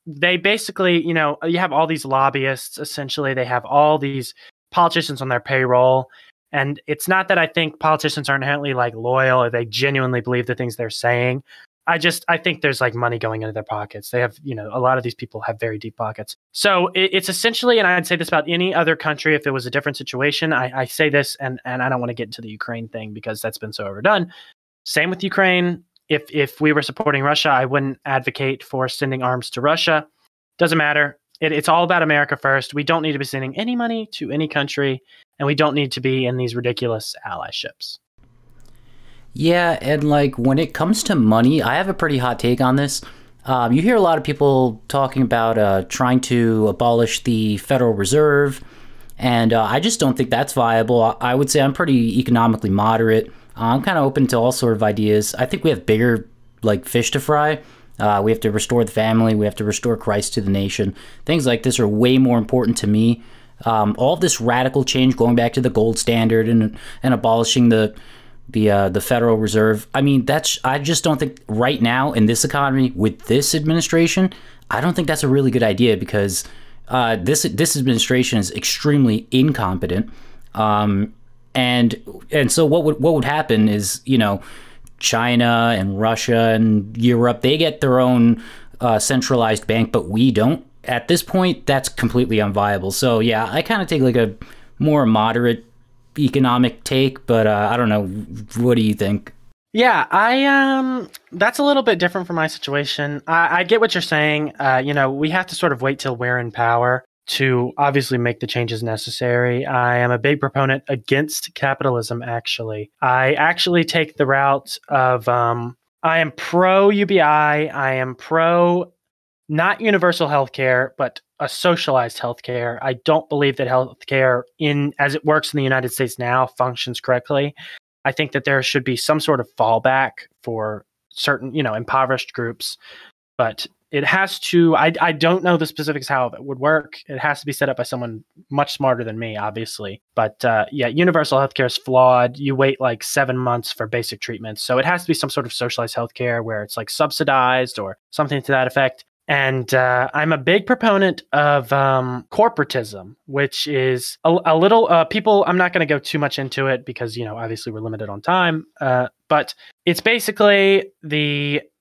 They basically, you have all these lobbyists, essentially. They have all these politicians on their payroll. And it's not that I think politicians are inherently like loyal or they genuinely believe the things they're saying. I think there's like money going into their pockets. They have, a lot of these people have very deep pockets. So it's essentially, and I'd say this about any other country if it was a different situation. I say this, and I don't want to get into the Ukraine thing because that's been so overdone. Same with Ukraine. if we were supporting Russia, I wouldn't advocate for sending arms to Russia. Doesn't matter. It's all about America first. We don't need to be sending any money to any country, and we don't need to be in these ridiculous allyships. Yeah, and like when it comes to money, I have a pretty hot take on this. You hear a lot of people talking about trying to abolish the Federal Reserve, and I just don't think that's viable. I would say I'm pretty economically moderate. I'm kind of open to all sort of ideas. I think we have bigger like fish to fry. We have to restore the family. We have to restore Christ to the nation. Things like this are way more important to me. All of this radical change, going back to the gold standard and abolishing the Federal Reserve. I mean, I just don't think right now in this economy with this administration, I don't think that's a really good idea because this administration is extremely incompetent. And so what would happen is, you know, China and Russia and Europe, they get their own centralized bank, but we don't. At this point, that's completely unviable. So yeah, I kind of take like a more moderate economic take, but I don't know. What do you think? Yeah, that's a little bit different from my situation. I get what you're saying. You know, we have to sort of wait till we're in power to obviously make the changes necessary. I am a big proponent against capitalism, actually. I actually take the route of, I am pro UBI. I am pro not universal healthcare, but a socialized healthcare. I don't believe that healthcare as it works in the United States now functions correctly. I think that there should be some sort of fallback for certain, you know, impoverished groups, but it has to, I don't know the specifics how it would work. It has to be set up by someone much smarter than me, obviously. But yeah, universal healthcare is flawed. You wait like 7 months for basic treatments. So it has to be some sort of socialized healthcare where it's like subsidized or something to that effect. And I'm a big proponent of corporatism, which is a little people. I'm not going to go too much into it because, you know, obviously we're limited on time. But it's basically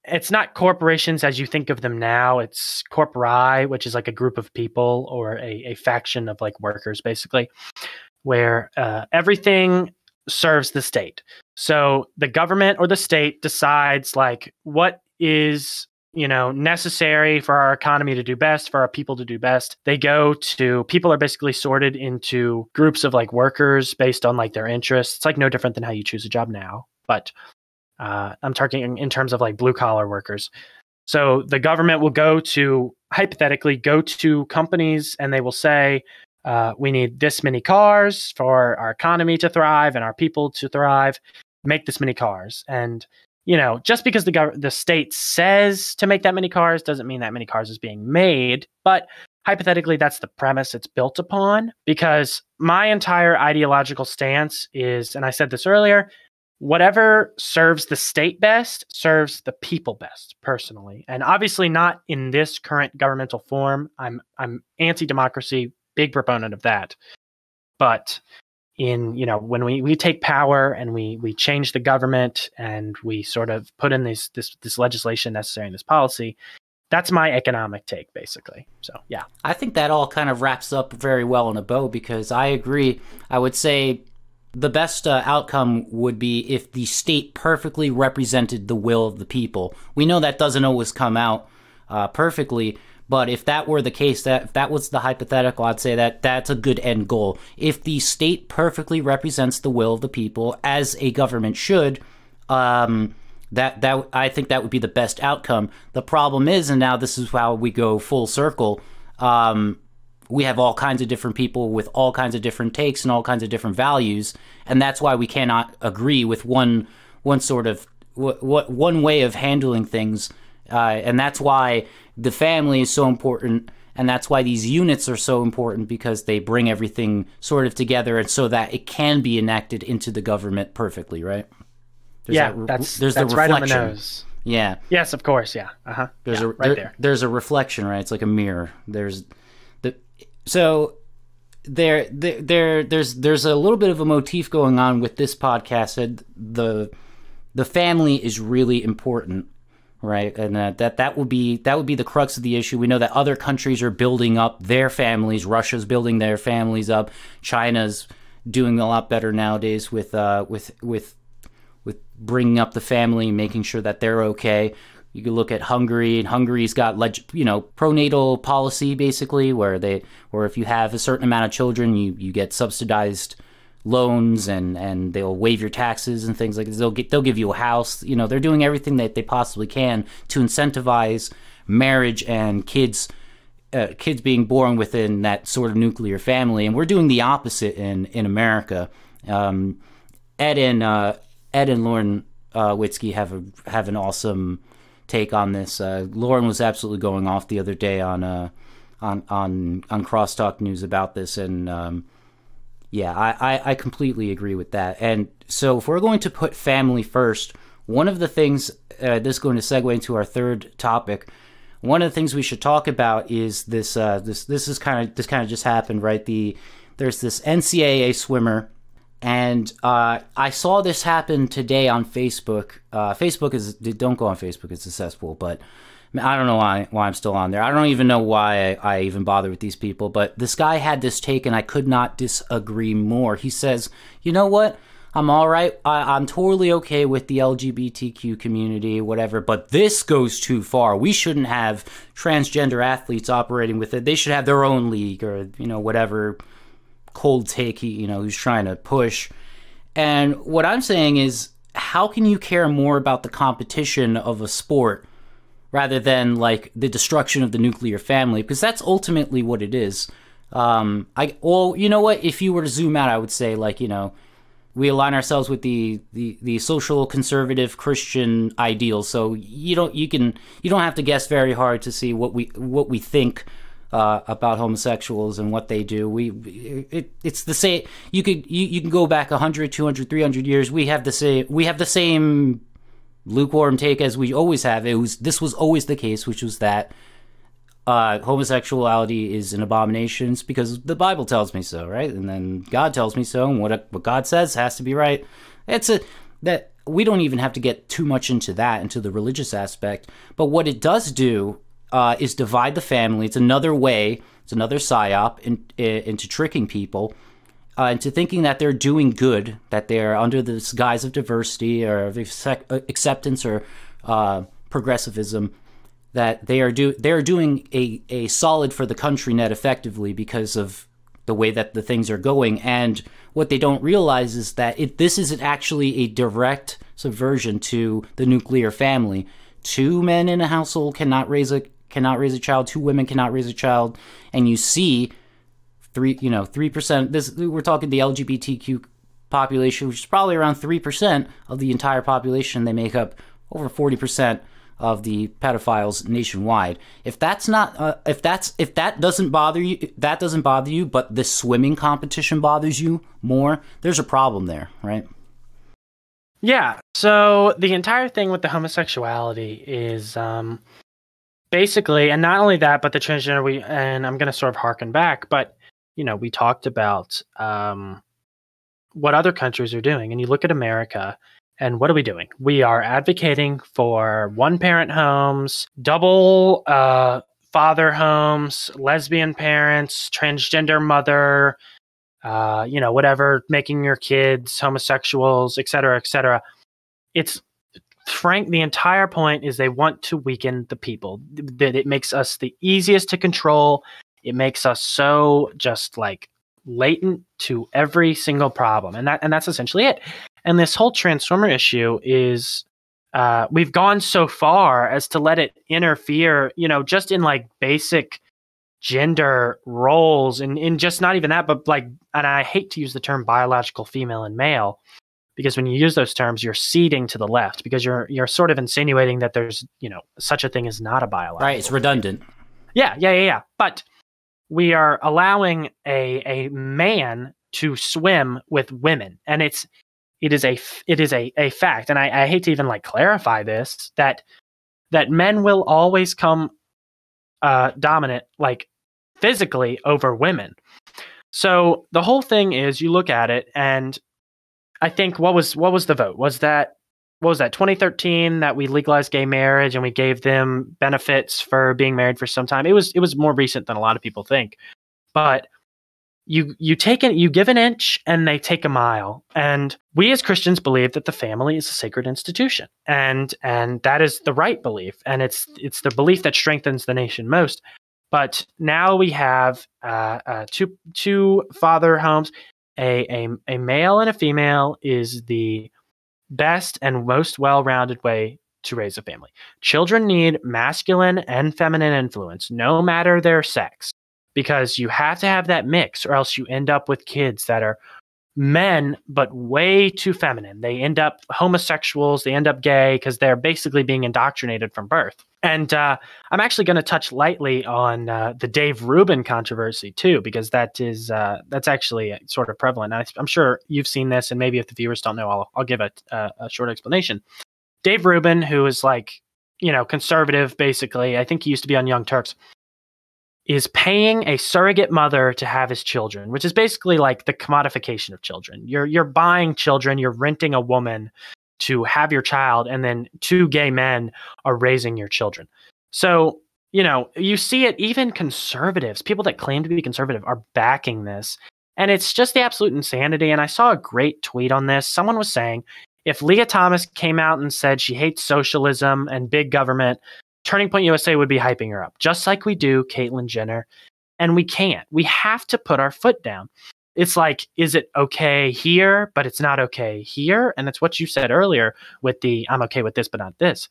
it's not corporations as you think of them now. It's corpori, which is like a group of people or a faction of like workers, basically, where everything serves the state. So the government or the state decides like what is, you know, necessary for our economy to do best, for our people to do best. People are basically sorted into groups of like workers based on like their interests. It's like no different than how you choose a job now, but I'm talking in terms of like blue collar workers. So the government will hypothetically go to companies and they will say, we need this many cars for our economy to thrive and our people to thrive, make this many cars. And, you know, just because the state says to make that many cars doesn't mean that many cars is being made. But hypothetically, that's the premise it's built upon, because my entire ideological stance is, and I said this earlier, whatever serves the state best serves the people best, personally. And obviously not in this current governmental form. I'm anti-democracy, big proponent of that. But in, you know, when we take power and we change the government and we sort of put in this legislation necessary in this policy, that's my economic take, basically. So, yeah. I think that all kind of wraps up very well in a bow, because I agree. I would say the best outcome would be if the state perfectly represented the will of the people. We know that doesn't always come out perfectly, but if that were the case, if that was the hypothetical, I'd say that that's a good end goal. If the state perfectly represents the will of the people, as a government should, that I think that would be the best outcome. The problem is, and now this is how we go full circle, we have all kinds of different people with all kinds of different takes and all kinds of different values, and that's why we cannot agree with one sort of one way of handling things, and that's why the family is so important, and that's why these units are so important, because they bring everything sort of together, and so that it can be enacted into the government perfectly, right? That's right on the nose. Yeah. Yes, of course. Yeah. There's a reflection, right? It's like a mirror. There's a little bit of a motif going on with this podcast. The family is really important, right? And that would be the crux of the issue. We know that other countries are building up their families. Russia's building their families up. China's doing a lot better nowadays with with bringing up the family, making sure that they're okay. You can look at Hungary, and Hungary's got pronatal policy basically, where if you have a certain amount of children, you get subsidized loans, and they'll waive your taxes and things like this. They'll give you a house. They're doing everything that they possibly can to incentivize marriage and kids being born within that sort of nuclear family. And we're doing the opposite in America. Ed and Lauren Witzke have an awesome take on this. Lauren was absolutely going off the other day on Crosstalk News about this, and I completely agree with that. And so if we're going to put family first, one of the things this is going to segue into our third topic. One of the things we should talk about is this. This kind of just happened, right? There's this NCAA swimmer. And I saw this happen today on Facebook. Don't go on Facebook, it's a cesspool, but I don't know why I'm still on there. I don't even know why I even bother with these people, but this guy had this take, and I could not disagree more. He says, you know what? I'm all right. I'm totally okay with the LGBTQ community, whatever, but this goes too far. We shouldn't have transgender athletes operating with it. They should have their own league, or, whatever cold take he's trying to push. And what I'm saying is, how can you care more about the competition of a sport rather than like the destruction of the nuclear family? Because that's ultimately what it is. You know what? If you were to zoom out, I would say, like, we align ourselves with the social conservative Christian ideals. So you don't have to guess very hard to see what we think about homosexuals and what they do. It's the same. You can go back 100, 200, 300 years. We have the same lukewarm take as we always have. This was always the case, which was that homosexuality is an abomination. It's because the Bible tells me so, right? And then God tells me so, and what God says has to be right. That we don't even have to get too much into the religious aspect. But what it does do is divide the family. It's another way, it's another psyop into tricking people into thinking that they're doing good, that they're under this guise of diversity or acceptance or progressivism, that they're doing a solid for the country net effectively because of the way that the things are going. And what they don't realize is that this is actually a direct subversion to the nuclear family. 2 men in a household cannot raise a child. 2 women cannot raise a child. And you see 3%. We're talking the LGBTQ population, which is probably around 3% of the entire population. They make up over 40% of the pedophiles nationwide. If that doesn't bother you, but this swimming competition bothers you more, there's a problem there, right? Yeah. So the entire thing with the homosexuality is basically, and not only that, but the transgender. And I'm going to sort of harken back, but we talked about what other countries are doing, and you look at America. And what are we doing? We are advocating for one-parent homes, double father homes, lesbian parents, transgender mother, whatever, making your kids homosexuals, et cetera, et cetera. It's the entire point is they want to weaken the people. That it makes us the easiest to control. It makes us so just like latent to every single problem. And that's essentially it. And this whole transformer issue is, we've gone so far as to let it interfere, just in like basic gender roles, and in just not even that, but like, and I hate to use the term biological female and male, because when you use those terms, you're ceding to the left, because you're sort of insinuating that there's, such a thing as not a biological. Right, it's redundant. Yeah. But we are allowing a man to swim with women, and it is a fact, and I hate to even like clarify this, that men will always come dominant, like physically, over women. So the whole thing is, you look at it, and I think what was the vote? Was that 2013 that we legalized gay marriage and we gave them benefits for being married for some time? It was more recent than a lot of people think, but you give an inch and they take a mile. And we as Christians believe that the family is a sacred institution, and that is the right belief, and it's the belief that strengthens the nation most. But now we have two father homes. A male and a female is the best and most well-rounded way to raise a family. Children need masculine and feminine influence, no matter their sex, because you have to have that mix, or else you end up with kids that are men, but way too feminine. They end up homosexuals, they end up gay, because they're basically being indoctrinated from birth. And I'm actually going to touch lightly on the Dave Rubin controversy too, because that's actually sort of prevalent. I'm sure you've seen this, and maybe if the viewers don't know, I'll give a short explanation. Dave Rubin, who is like, conservative, basically, I think he used to be on Young Turks, is paying a surrogate mother to have his children, which is basically like the commodification of children. You're buying children, you're renting a woman to have your child, and then two gay men are raising your children. So, you see it, even conservatives, people that claim to be conservative, are backing this. And it's just the absolute insanity. And I saw a great tweet on this. Someone was saying, if Leah Thomas came out and said she hates socialism and big government, Turning Point USA would be hyping her up, just like we do Caitlyn Jenner. And we can't. We have to put our foot down. It's like, is it okay here, but it's not okay here? And it's what you said earlier with the, I'm okay with this, but not this.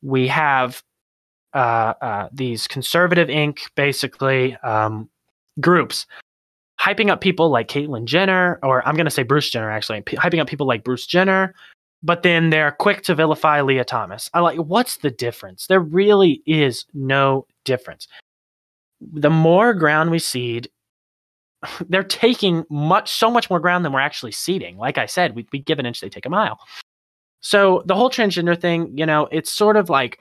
We have these conservative Inc., basically, groups hyping up people like Caitlyn Jenner, or I'm going to say Bruce Jenner, actually, hyping up people like Bruce Jenner, but then they're quick to vilify Leah Thomas. What's the difference? There really is no difference. The more ground we cede, they're taking so much more ground than we're actually ceding. Like I said, we give an inch, they take a mile. So the whole transgender thing, it's sort of like,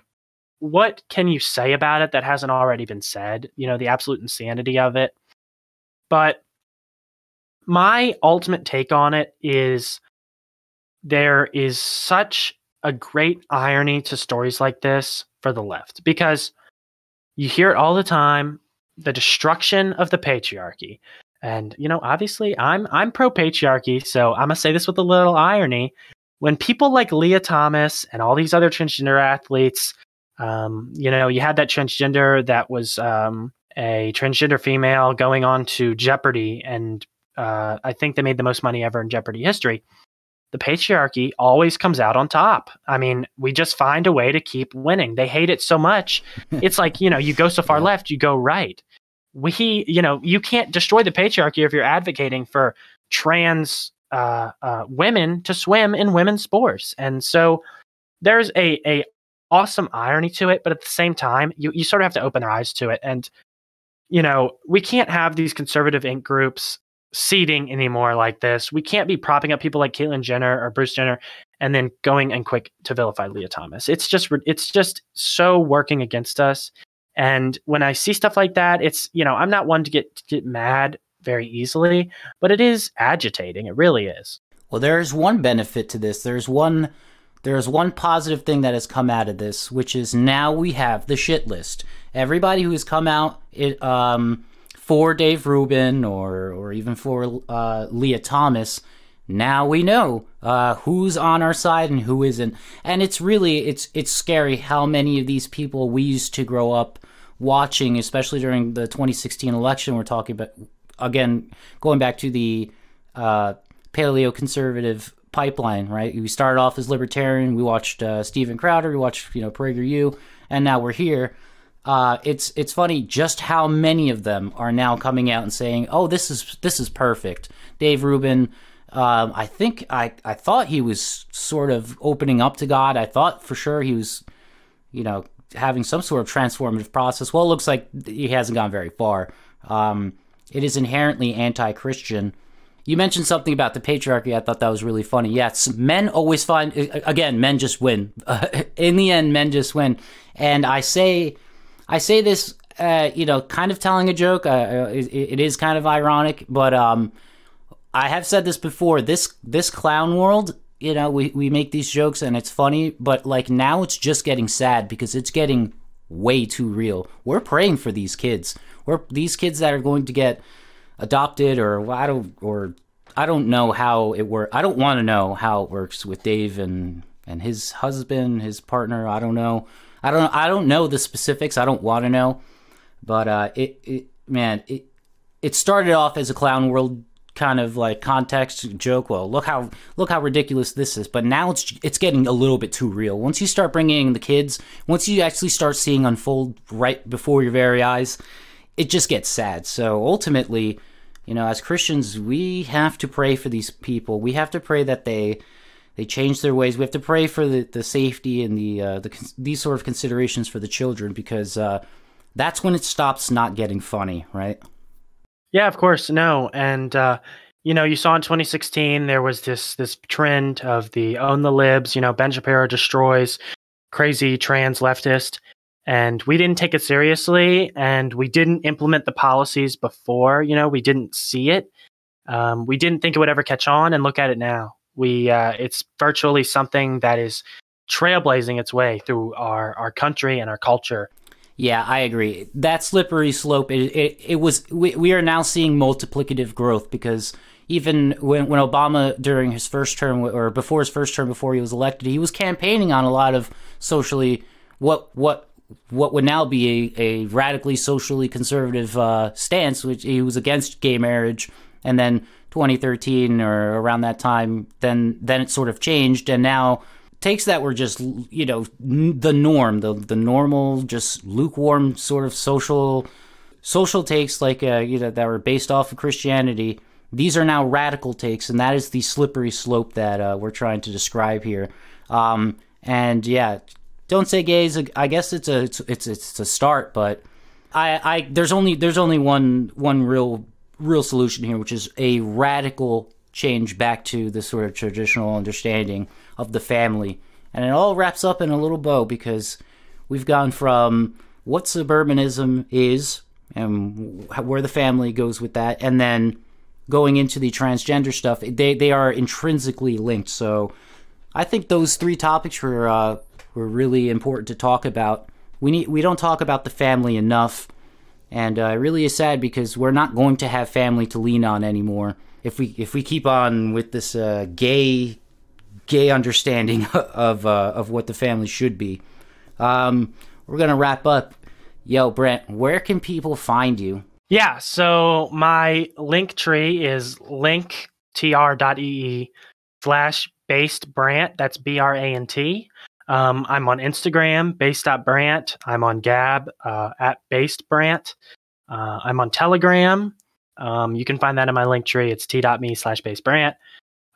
what can you say about it that hasn't already been said? The absolute insanity of it. But my ultimate take on it is, there is such a great irony to stories like this for the left, because you hear it all the time, the destruction of the patriarchy. And, obviously I'm pro patriarchy, so I'm going to say this with a little irony. When people like Leah Thomas and all these other transgender athletes, you had that transgender that was a transgender female going on to Jeopardy, and I think they made the most money ever in Jeopardy history. The patriarchy always comes out on top. I mean, we just find a way to keep winning. They hate it so much. It's like, you go so far left, you go right. You can't destroy the patriarchy if you're advocating for trans women to swim in women's sports. And so there's a awesome irony to it, but at the same time, you sort of have to open their eyes to it. And, we can't have these conservative Inc. groups seeding anymore like this. We can't be propping up people like Caitlyn Jenner or Bruce Jenner and then going and quick to vilify Leah Thomas. It's just so working against us. And when I see stuff like that, it's, I'm not one to get mad very easily, but it is agitating. It really is. Well, there's one benefit to this. There's one positive thing that has come out of this, which is now we have the shit list. Everybody who has come out for Dave Rubin or even for Leah Thomas, now we know who's on our side and who isn't. And it's really, it's scary how many of these people we used to grow up watching, especially during the 2016 election. We're talking about, again, going back to the paleo-conservative pipeline, right? We started off as libertarian. We watched Steven Crowder. We watched, PragerU, and now we're here. It's funny just how many of them are now coming out and saying, "Oh, this is perfect." Dave Rubin, I thought he was sort of opening up to God. I thought for sure he was, having some sort of transformative process. Well, it looks like he hasn't gone very far. It is inherently anti-Christian. You mentioned something about the patriarchy. I thought that was really funny. Yes, men always find, again, men just win. In the end, men just win. And I say this, kind of telling a joke. It is kind of ironic, but I have said this before. This clown world, we make these jokes and it's funny, but like now it's just getting sad because it's getting way too real. We're praying for these kids. These kids that are going to get adopted, or I don't know how it works. I don't want to know how it works with Dave and his husband, his partner. I don't know. I don't know the specifics. I don't want to know. But it started off as a Clown World kind of like context joke. Well, look how ridiculous this is. But now it's getting a little bit too real. Once you start bringing in the kids, once you actually start seeing unfold right before your very eyes, it just gets sad. So ultimately, as Christians, we have to pray for these people. We have to pray that they change their ways. We have to pray for the safety and these sort of considerations for the children, because that's when it stops not getting funny, right? Yeah, of course. No. And, you saw in 2016, there was this trend of the Own the Libs, Ben Shapiro destroys crazy trans leftist. And we didn't take it seriously, and we didn't implement the policies before. We didn't see it. We didn't think it would ever catch on, and look at it now. It's virtually something that is trailblazing its way through our country and our culture. Yeah, I agree. That slippery slope, we are now seeing multiplicative growth, because even when Obama, during his first term, or before his first term, before he was elected, he was campaigning on a lot of socially, what would now be a radically socially conservative stance, which he was against gay marriage. And then 2013 or around that time, then it sort of changed, and now takes that were just the norm, the normal, just lukewarm sort of social takes, like that were based off of Christianity. These are now radical takes, and that is the slippery slope that we're trying to describe here. And yeah, don't say gays. I guess it's a start, but there's only one real solution here, which is a radical change back to the sort of traditional understanding of the family. And it all wraps up in a little bow, because we've gone from what suburbanism is and where the family goes with that, and then going into the transgender stuff. They are intrinsically linked. So I think those three topics were really important to talk about. We don't talk about the family enough, and it really is sad, because we're not going to have family to lean on anymore if we keep on with this gay understanding of what the family should be. We're gonna wrap up. Yo, Brent, where can people find you? Yeah, so my link tree is linktr.ee/basedbrant. That's BRANT. I'm on Instagram, base.brant. I'm on Gab at basedbrant. I'm on Telegram. You can find that in my link tree. It's t.me/basebrant.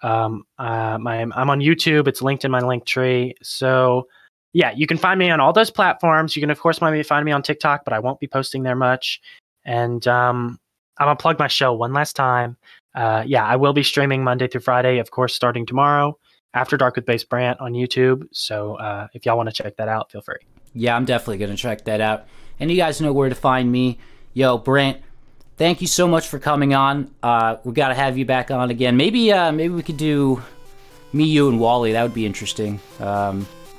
I'm on YouTube. It's linked in my link tree. So yeah, you can find me on all those platforms. You can, of course, find me on TikTok, but I won't be posting there much. And I'm going to plug my show one last time. I will be streaming Monday through Friday, of course, starting tomorrow, After Dark with Base Brant on YouTube. So if y'all want to check that out, feel free. Yeah, I'm definitely going to check that out. And you guys know where to find me. Yo, Brant, thank you so much for coming on. We got to have you back on again. Maybe we could do me, you, and Wally. That would be interesting.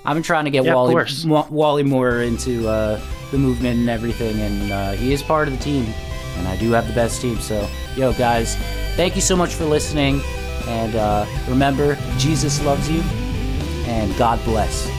I've been trying to get Wally more into the movement and everything, and he is part of the team, and I do have the best team. So, yo, guys, thank you so much for listening, and remember, Jesus loves you, and God bless.